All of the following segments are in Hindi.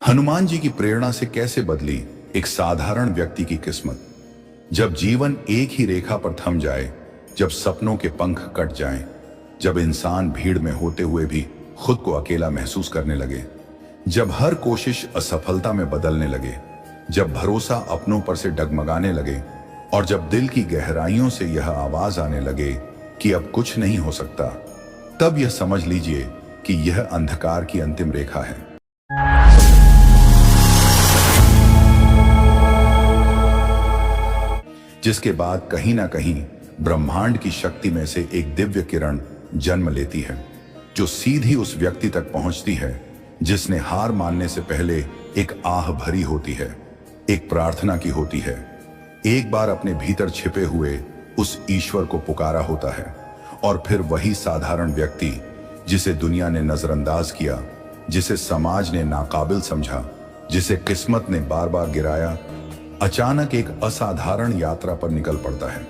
हनुमान जी की प्रेरणा से कैसे बदली एक साधारण व्यक्ति की किस्मत। जब जीवन एक ही रेखा पर थम जाए, जब सपनों के पंख कट जाएं, जब इंसान भीड़ में होते हुए भी खुद को अकेला महसूस करने लगे, जब हर कोशिश असफलता में बदलने लगे, जब भरोसा अपनों पर से डगमगाने लगे और जब दिल की गहराइयों से यह आवाज आने लगे कि अब कुछ नहीं हो सकता, तब यह समझ लीजिए कि यह अंधकार की अंतिम रेखा है। जिसके बाद कहीं ना कहीं ब्रह्मांड की शक्ति में से एक दिव्य किरण जन्म लेती है, जो सीधी उस व्यक्ति तक पहुंचती है जिसने हार मानने से पहले एक आह भरी होती है, एक प्रार्थना की होती है, एक बार अपने भीतर छिपे हुए उस ईश्वर को पुकारा होता है। और फिर वही साधारण व्यक्ति जिसे दुनिया ने नजरअंदाज किया, जिसे समाज ने नाकाबिल समझा, जिसे किस्मत ने बार बार गिराया, अचानक एक असाधारण यात्रा पर निकल पड़ता है।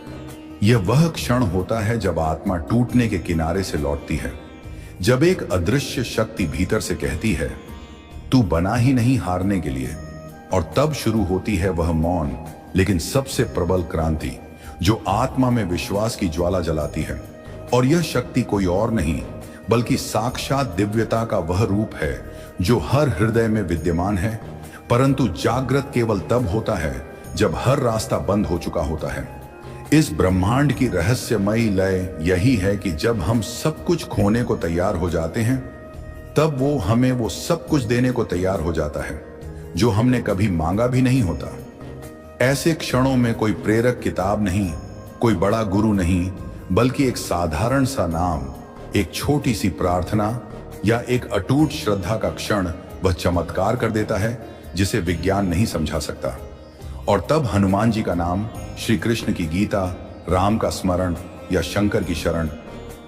यह वह क्षण होता है जब आत्मा टूटने के किनारे से लौटती है, जब एक अदृश्य शक्ति भीतर से कहती है, तू बना ही नहीं हारने के लिए। और तब शुरू होती है वह मौन लेकिन सबसे प्रबल क्रांति, जो आत्मा में विश्वास की ज्वाला जलाती है। और यह शक्ति कोई और नहीं बल्कि साक्षात दिव्यता का वह रूप है जो हर हृदय में विद्यमान है, परंतु जागृत केवल तब होता है जब हर रास्ता बंद हो चुका होता है। इस ब्रह्मांड की रहस्यमयी लय यही है कि जब हम सब कुछ खोने को तैयार हो जाते हैं, तब वो हमें वो सब कुछ देने को तैयार हो जाता है जो हमने कभी मांगा भी नहीं होता। ऐसे क्षणों में कोई प्रेरक किताब नहीं, कोई बड़ा गुरु नहीं, बल्कि एक साधारण सा नाम, एक छोटी सी प्रार्थना या एक अटूट श्रद्धा का क्षण वह चमत्कार कर देता है जिसे विज्ञान नहीं समझा सकता। और तब हनुमान जी का नाम, श्री कृष्ण की गीता, राम का स्मरण या शंकर की शरण,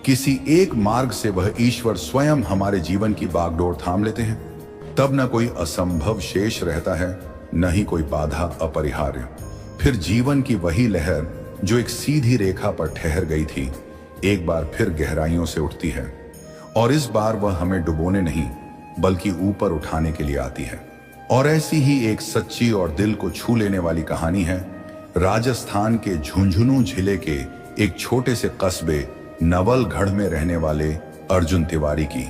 किसी एक मार्ग से वह ईश्वर स्वयं हमारे जीवन की बागडोर थाम लेते हैं। तब न कोई असंभव शेष रहता है, न ही कोई बाधा अपरिहार्य। फिर जीवन की वही लहर जो एक सीधी रेखा पर ठहर गई थी, एक बार फिर गहराइयों से उठती है। और इस बार वह हमें डुबोने नहीं बल्कि ऊपर उठाने के लिए आती है। और ऐसी ही एक सच्ची और दिल को छू लेने वाली कहानी है राजस्थान के झुंझुनू जिले के एक छोटे से कस्बे नवलगढ़ में रहने वाले अर्जुन तिवारी की,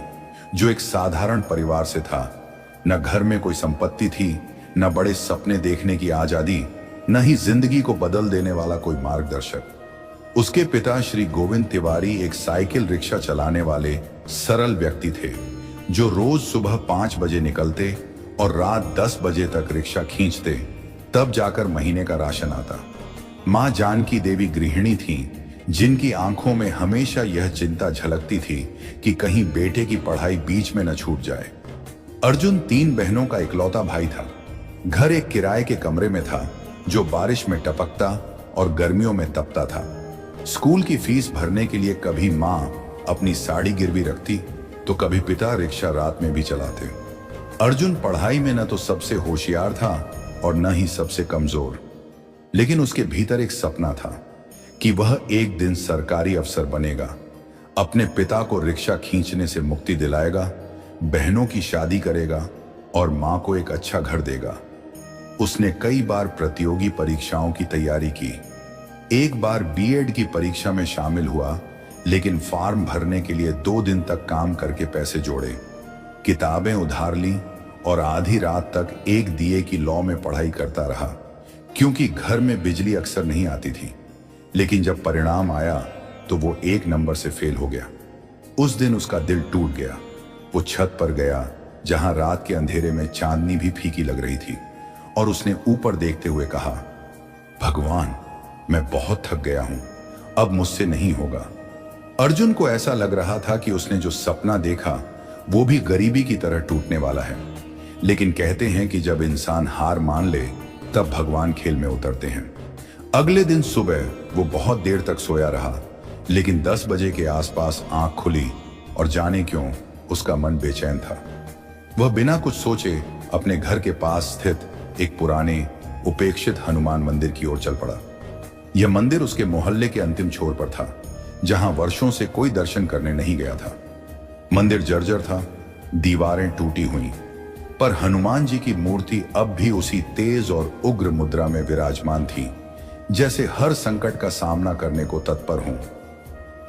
जो एक साधारण परिवार से था। न घर में कोई संपत्ति थी, न बड़े सपने देखने की आजादी, न ही जिंदगी को बदल देने वाला कोई मार्गदर्शक। उसके पिता श्री गोविंद तिवारी एक साइकिल रिक्शा चलाने वाले सरल व्यक्ति थे, जो रोज सुबह 5 बजे निकलते और रात 10 बजे तक रिक्शा खींचते, तब जाकर महीने का राशन आता। मां जानकी देवी गृहिणी थीं, जिनकी आंखों में हमेशा यह चिंता झलकती थी कि कहीं बेटे की पढ़ाई बीच में न छूट जाए। अर्जुन 3 बहनों का इकलौता भाई था। घर एक किराए के कमरे में था जो बारिश में टपकता और गर्मियों में तपता था। स्कूल की फीस भरने के लिए कभी मां अपनी साड़ी गिरवी रखती तो कभी पिता रिक्शा रात में भी चलाते। अर्जुन पढ़ाई में न तो सबसे होशियार था और न ही सबसे कमजोर, लेकिन उसके भीतर एक सपना था कि वह एक दिन सरकारी अफसर बनेगा, अपने पिता को रिक्शा खींचने से मुक्ति दिलाएगा, बहनों की शादी करेगा और मां को एक अच्छा घर देगा। उसने कई बार प्रतियोगी परीक्षाओं की तैयारी की, एक बार बीएड की परीक्षा में शामिल हुआ, लेकिन फॉर्म भरने के लिए 2 दिन तक काम करके पैसे जोड़े, किताबें उधार ली और आधी रात तक एक दिए की लौ में पढ़ाई करता रहा, क्योंकि घर में बिजली अक्सर नहीं आती थी। लेकिन जब परिणाम आया तो वो 1 नंबर से फेल हो गया। उस दिन उसका दिल टूट गया। वो छत पर गया जहां रात के अंधेरे में चांदनी भी फीकी लग रही थी, और उसने ऊपर देखते हुए कहा, भगवान, मैं बहुत थक गया हूं, अब मुझसे नहीं होगा। अर्जुन को ऐसा लग रहा था कि उसने जो सपना देखा वो भी गरीबी की तरह टूटने वाला है। लेकिन कहते हैं कि जब इंसान हार मान ले तब भगवान खेल में उतरते हैं। अगले दिन सुबह वो बहुत देर तक सोया रहा, लेकिन 10 बजे के आसपास आंख खुली और जाने क्यों उसका मन बेचैन था। वह बिना कुछ सोचे अपने घर के पास स्थित एक पुराने उपेक्षित हनुमान मंदिर की ओर चल पड़ा। यह मंदिर उसके मोहल्ले के अंतिम छोर पर था, जहां वर्षों से कोई दर्शन करने नहीं गया था। मंदिर जर्जर था, दीवारें टूटी हुई, पर हनुमान जी की मूर्ति अब भी उसी तेज और उग्र मुद्रा में विराजमान थी, जैसे हर संकट का सामना करने को तत्पर हों।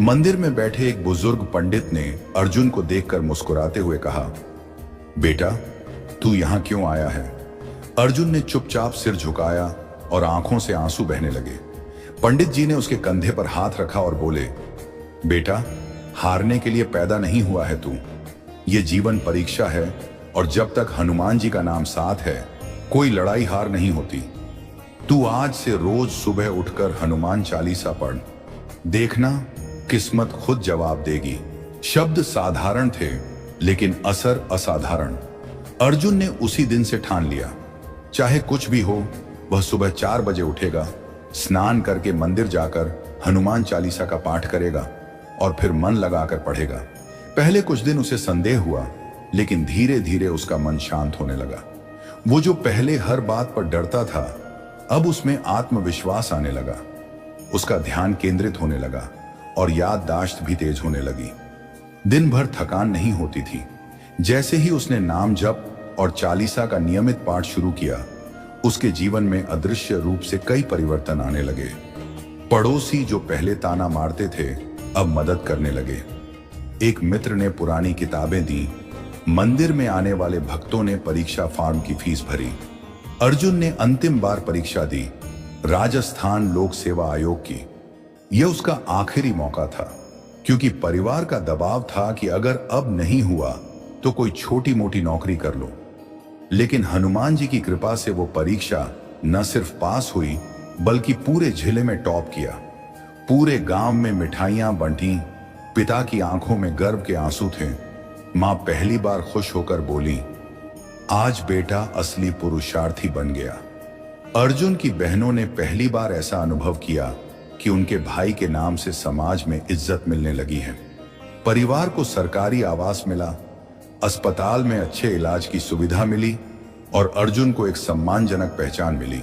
मंदिर में बैठे एक बुजुर्ग पंडित ने अर्जुन को देखकर मुस्कुराते हुए कहा, बेटा, तू यहां क्यों आया है? अर्जुन ने चुपचाप सिर झुकाया और आंखों से आंसू बहने लगे। पंडित जी ने उसके कंधे पर हाथ रखा और बोले, बेटा, हारने के लिए पैदा नहीं हुआ है तू। ये जीवन परीक्षा है और जब तक हनुमान जी का नाम साथ है, कोई लड़ाई हार नहीं होती। तू आज से रोज सुबह उठकर हनुमान चालीसा पढ़, देखना किस्मत खुद जवाब देगी। शब्द साधारण थे, लेकिन असर असाधारण। अर्जुन ने उसी दिन से ठान लिया, चाहे कुछ भी हो, वह सुबह 4 बजे उठेगा, स्नान करके मंदिर जाकर हनुमान चालीसा का पाठ करेगा और फिर मन लगाकर पढ़ेगा। पहले कुछ दिन उसे संदेह हुआ, लेकिन धीरे धीरे उसका मन शांत होने लगा। वो जो पहले हर बात पर डरता था, अब उसमें आत्मविश्वास आने लगा। उसका ध्यान केंद्रित होने लगा और याददाश्त भी तेज होने लगी। दिन भर थकान नहीं होती थी। जैसे ही उसने नाम जप और चालीसा का नियमित पाठ शुरू किया, उसके जीवन में अदृश्य रूप से कई परिवर्तन आने लगे। पड़ोसी जो पहले ताना मारते थे, अब मदद करने लगे। एक मित्र ने पुरानी किताबें दी, मंदिर में आने वाले भक्तों ने परीक्षा फॉर्म की फीस भरी। अर्जुन ने अंतिम बार परीक्षा दी, राजस्थान लोक सेवा आयोग की। यह उसका आखिरी मौका था, क्योंकि परिवार का दबाव था कि अगर अब नहीं हुआ तो कोई छोटी मोटी नौकरी कर लो। लेकिन हनुमान जी की कृपा से वो परीक्षा न सिर्फ पास हुई, बल्कि पूरे जिले में टॉप किया। पूरे गांव में मिठाइयां बंटी, पिता की आंखों में गर्व के आंसू थे। मां पहली बार खुश होकर बोली, आज बेटा असली पुरुषार्थी बन गया। अर्जुन की बहनों ने पहली बार ऐसा अनुभव किया कि उनके भाई के नाम से समाज में इज्जत मिलने लगी है। परिवार को सरकारी आवास मिला, अस्पताल में अच्छे इलाज की सुविधा मिली और अर्जुन को एक सम्मानजनक पहचान मिली,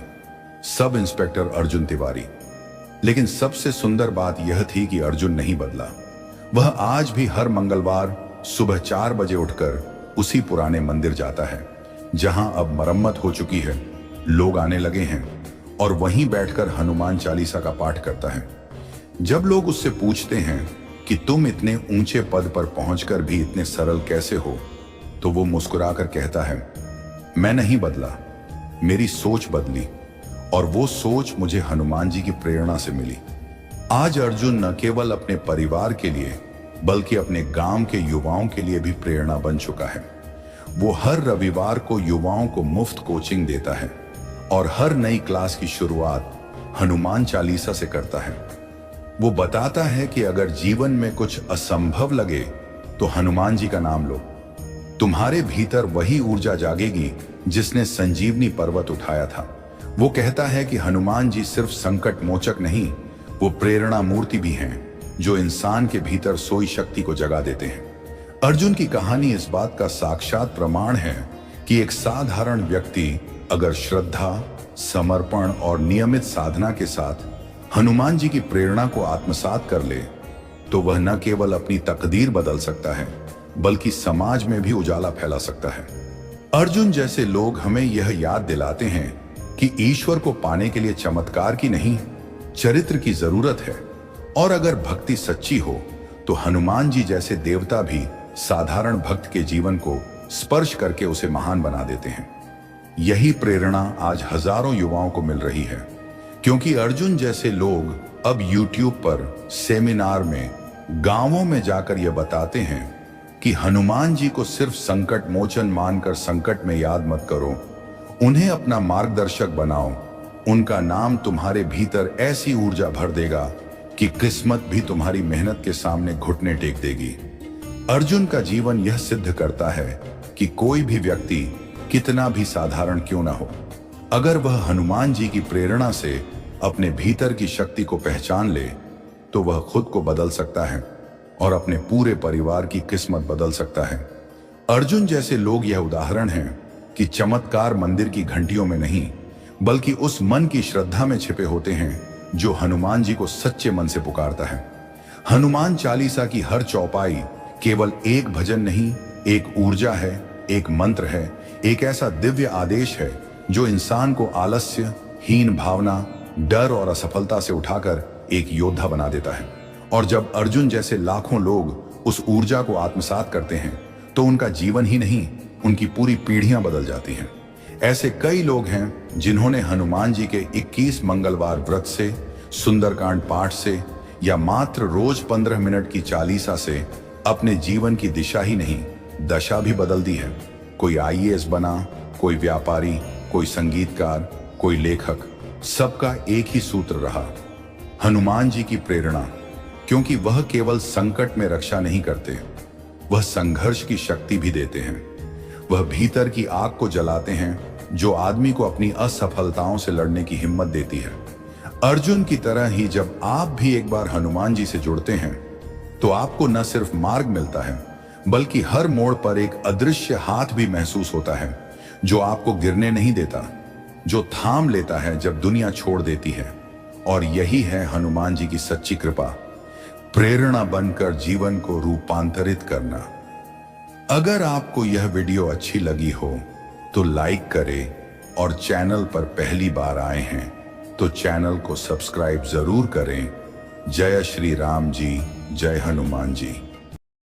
सब इंस्पेक्टर अर्जुन तिवारी। लेकिन सबसे सुंदर बात यह थी कि अर्जुन नहीं बदला। वह आज भी हर मंगलवार सुबह 4 बजे उठकर उसी पुराने मंदिर जाता है, जहां अब मरम्मत हो चुकी है, लोग आने लगे हैं, और वहीं बैठकर हनुमान चालीसा का पाठ करता है। जब लोग उससे पूछते हैं कि तुम इतने ऊंचे पद पर पहुंचकर भी इतने सरल कैसे हो, तो वो मुस्कुराकर कहता है, मैं नहीं बदला, मेरी सोच बदली, और वो सोच मुझे हनुमान जी की प्रेरणा से मिली। आज अर्जुन न केवल अपने परिवार के लिए, बल्कि अपने गांव के युवाओं के लिए भी प्रेरणा बन चुका है। वो हर रविवार को युवाओं को मुफ्त कोचिंग देता है और हर नई क्लास की शुरुआत हनुमान चालीसा से करता है। वो बताता है कि अगर जीवन में कुछ असंभव लगे तो हनुमान जी का नाम लो, तुम्हारे भीतर वही ऊर्जा जागेगी जिसने संजीवनी पर्वत उठाया था। वो कहता है कि हनुमान जी सिर्फ संकट मोचक नहीं, वो प्रेरणा मूर्ति भी हैं, जो इंसान के भीतर सोई शक्ति को जगा देते हैं। अर्जुन की कहानी इस बात का साक्षात प्रमाण है कि एक साधारण व्यक्ति अगर श्रद्धा, समर्पण और नियमित साधना के साथ हनुमान जी की प्रेरणा को आत्मसात कर ले, तो वह न केवल अपनी तकदीर बदल सकता है, बल्कि समाज में भी उजाला फैला सकता है। अर्जुन जैसे लोग हमें यह याद दिलाते हैं कि ईश्वर को पाने के लिए चमत्कार की नहीं, चरित्र की जरूरत है। और अगर भक्ति सच्ची हो तो हनुमान जी जैसे देवता भी साधारण भक्त के जीवन को स्पर्श करके उसे महान बना देते हैं। यही प्रेरणा आज हजारों युवाओं को मिल रही है, क्योंकि अर्जुन जैसे लोग अब YouTube पर, सेमिनार में, गांवों में जाकर यह बताते हैं कि हनुमान जी को सिर्फ संकट मोचन मानकर संकट में याद मत करो, उन्हें अपना मार्गदर्शक बनाओ। उनका नाम तुम्हारे भीतर ऐसी ऊर्जा भर देगा कि किस्मत भी तुम्हारी मेहनत के सामने घुटने टेक देगी। अर्जुन का जीवन यह सिद्ध करता है कि कोई भी व्यक्ति कितना भी साधारण क्यों ना हो, अगर वह हनुमान जी की प्रेरणा से अपने भीतर की शक्ति को पहचान ले, तो वह खुद को बदल सकता है और अपने पूरे परिवार की किस्मत बदल सकता है। अर्जुन जैसे लोग यह उदाहरण हैं कि चमत्कार मंदिर की घंटियों में नहीं, बल्कि उस मन की श्रद्धा में छिपे होते हैं जो हनुमान जी को सच्चे मन से पुकारता है। हनुमान चालीसा की हर चौपाई केवल एक भजन नहीं, एक ऊर्जा है, एक मंत्र है, एक ऐसा दिव्य आदेश है जो इंसान को आलस्य, हीन भावना, डर और असफलता से उठाकर एक योद्धा बना देता है। और जब अर्जुन जैसे लाखों लोग उस ऊर्जा को आत्मसात करते हैं तो उनका जीवन ही नहीं, उनकी पूरी पीढ़ियां बदल जाती हैं। ऐसे कई लोग हैं जिन्होंने हनुमान जी के 21 मंगलवार व्रत से, सुंदरकांड पाठ से या मात्र रोज 15 मिनट की चालीसा से अपने जीवन की दिशा ही नहीं, दशा भी बदल दी है। कोई आईएएस बना, कोई व्यापारी, कोई संगीतकार, कोई लेखक, सबका एक ही सूत्र रहा, हनुमान जी की प्रेरणा। क्योंकि वह केवल संकट में रक्षा नहीं करते, वह संघर्ष की शक्ति भी देते हैं। वह भीतर की आग को जलाते हैं जो आदमी को अपनी असफलताओं से लड़ने की हिम्मत देती है। अर्जुन की तरह ही जब आप भी एक बार हनुमान जी से जुड़ते हैं तो आपको न सिर्फ मार्ग मिलता है, बल्कि हर मोड़ पर एक अदृश्य हाथ भी महसूस होता है जो आपको गिरने नहीं देता, जो थाम लेता है जब दुनिया छोड़ देती है। और यही है हनुमान जी की सच्ची कृपा, प्रेरणा बनकर जीवन को रूपांतरित करना। अगर आपको यह वीडियो अच्छी लगी हो तो लाइक करें और चैनल पर पहली बार आए हैं तो चैनल को सब्सक्राइब जरूर करें। जय श्री राम जी, जय हनुमान जी।